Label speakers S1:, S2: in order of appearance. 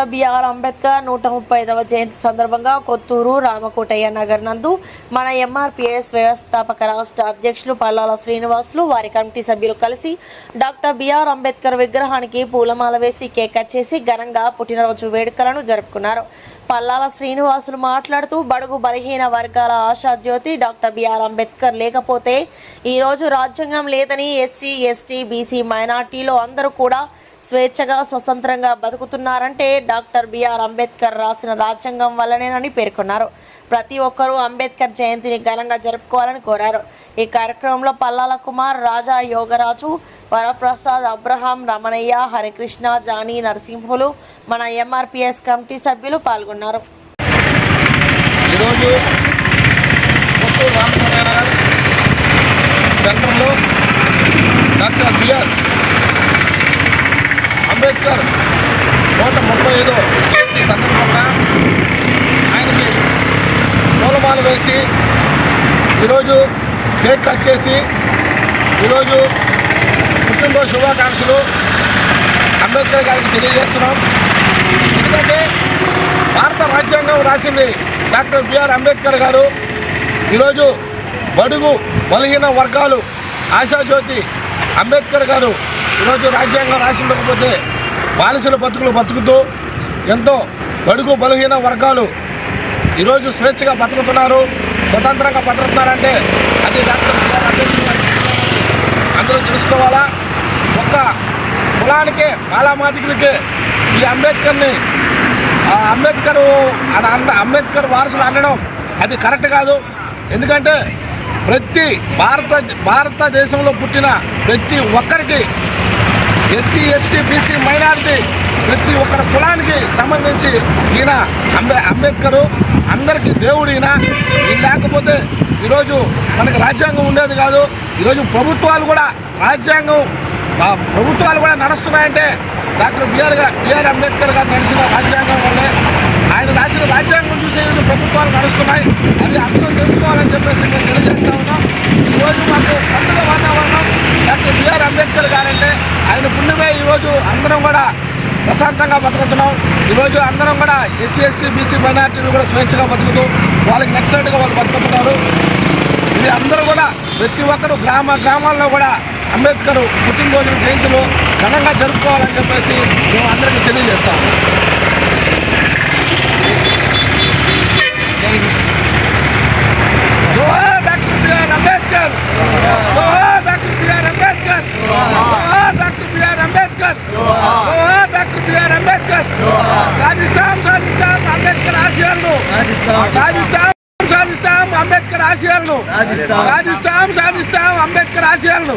S1: Doctor B R Ambedkar 135వ జయంతి సందర్భంగా కొత్తూరు రామకోటయ్య నగర్ నందు మన ఎంఆర్పీఎస్ వ్యవస్థాపక రాష్ట్ర అధ్యక్షులు పల్లాల శ్రీనివాసులు వారి కమిటీ సభ్యులు కలిసి డాక్టర్ బిఆర్ అంబేద్కర్ విగ్రహానికి పూలమాల వేసి కేక్ కట్ చేసి ఘనంగా పుట్టినరోజు వేడుకలను జరుపుకున్నారు. పల్లాల శ్రీనివాసులు మాట్లాడుతూ బడుగు బలహీన వర్గాల ఆశాజ్యోతి డాక్టర్ బిఆర్ అంబేద్కర్ లేకపోతే ఈరోజు రాజ్యాంగం లేదని ఎస్సీ, ఎస్టీ, బీసీ, మైనార్టీలో అందరూ కూడా స్వేచ్ఛగా స్వతంత్రంగా బతుకుతున్నారంటే డాక్టర్ బిఆర్ అంబేద్కర్ రాసిన రాజ్యాంగం వల్లనేనని పేర్కొన్నారు. ప్రతి ఒక్కరూ అంబేద్కర్ జయంతిని ఘనంగా జరుపుకోవాలని కోరారు. ఈ కార్యక్రమంలో పల్లాల కుమార్, రాజా, యోగరాజు, వరప్రసాద్, అబ్రహాం, రమణయ్య, హరికృష్ణ, జానీ, నరసింహులు, మన ఎంఆర్పీఎస్ కమిటీ సభ్యులు పాల్గొన్నారు.
S2: అంబేద్కర్ 135వ జయంతి సందర్భంగా ఆయనకి పూలమాల వేసి ఈరోజు కేక్ కట్ చేసి ఈరోజు పుట్టినరోజు శుభాకాంక్షలు అంబేద్కర్ గారికి తెలియజేస్తున్నాం. ఎందుకంటే భారత రాజ్యాంగం రాసింది డాక్టర్ బిఆర్ అంబేద్కర్ గారు. ఈరోజు బడుగు బలహీన వర్గాలు ఆశాజ్యోతి అంబేద్కర్ గారు ఈరోజు రాజ్యాంగం రాసి ఉండకపోతే బానిసల బతుకులు బతుకుతూ ఎంతో బడుగు బలహీన వర్గాలు ఈరోజు స్వేచ్ఛగా బతుకుతున్నారు, స్వతంత్రంగా బతుకుతున్నారంటే అది డాక్టర్ బిఆర్ అంబేద్కర్ అందరూ తెలుసుకోవాలా. ఒక్క కులానికే మాలామాదికులకే ఈ అంబేద్కర్ వారసులు అనడం అది కరెక్ట్ కాదు. ఎందుకంటే ప్రతి భారతదేశంలో పుట్టిన ప్రతి ఒక్కరికి ఎస్సీ, ఎస్టీ, బీసీ, మైనారిటీ ప్రతి ఒక్కరి కులానికి సంబంధించి ఈయన అంబేద్కరు అందరికీ దేవుడు. ఈయన లేకపోతే ఈరోజు మనకి రాజ్యాంగం ఉండేది కాదు. ఈరోజు ప్రభుత్వాలు కూడా నడుస్తున్నాయంటే డాక్టర్ బిఆర్ అంబేద్కర్ గారు నడిచిన రాజ్యాంగం వల్లే. ఆయన రాసిన రాజ్యాంగం చూసే ప్రభుత్వాలు నడుస్తున్నాయి. అది అందరూ తెలుసుకోవాలని చెప్పేసి నేను తెలియజేస్తా ఉన్నాం. ఈరోజు మాకు పండుగ వాతావరణం డాక్టర్ బిఆర్ అంబేద్కర్ గారంటే ఆయన పుణ్యమే ఈరోజు అందరం కూడా ప్రశాంతంగా బతుకుతున్నాం. ఈరోజు అందరం కూడా ఎస్సీ, ఎస్టీ, బీసీ, మైనార్టీలు కూడా స్వేచ్ఛగా బతుకుతూ వాళ్ళకి నచ్చినట్టుగా వాళ్ళు బతుకుతున్నారు. ఇది అందరూ కూడా ప్రతి ఒక్కరు గ్రామాల్లో కూడా అంబేద్కర్ పుట్టినరోజు జయంతులు ఘనంగా జరుపుకోవాలని చెప్పేసి మేము అందరికీ తెలియజేస్తాం. Doctor B R Ambedkar, doctor B R Ambedkar, doctor B R Ambedkar, doctor B R Ambedkar. సాధిస్తాం అంబేద్కర్ ఆశయాలను, సాధిస్తాం అంబేద్కర్ ఆశయాలను, సాధిస్తాం అంబేద్కర్ ఆశయాలను.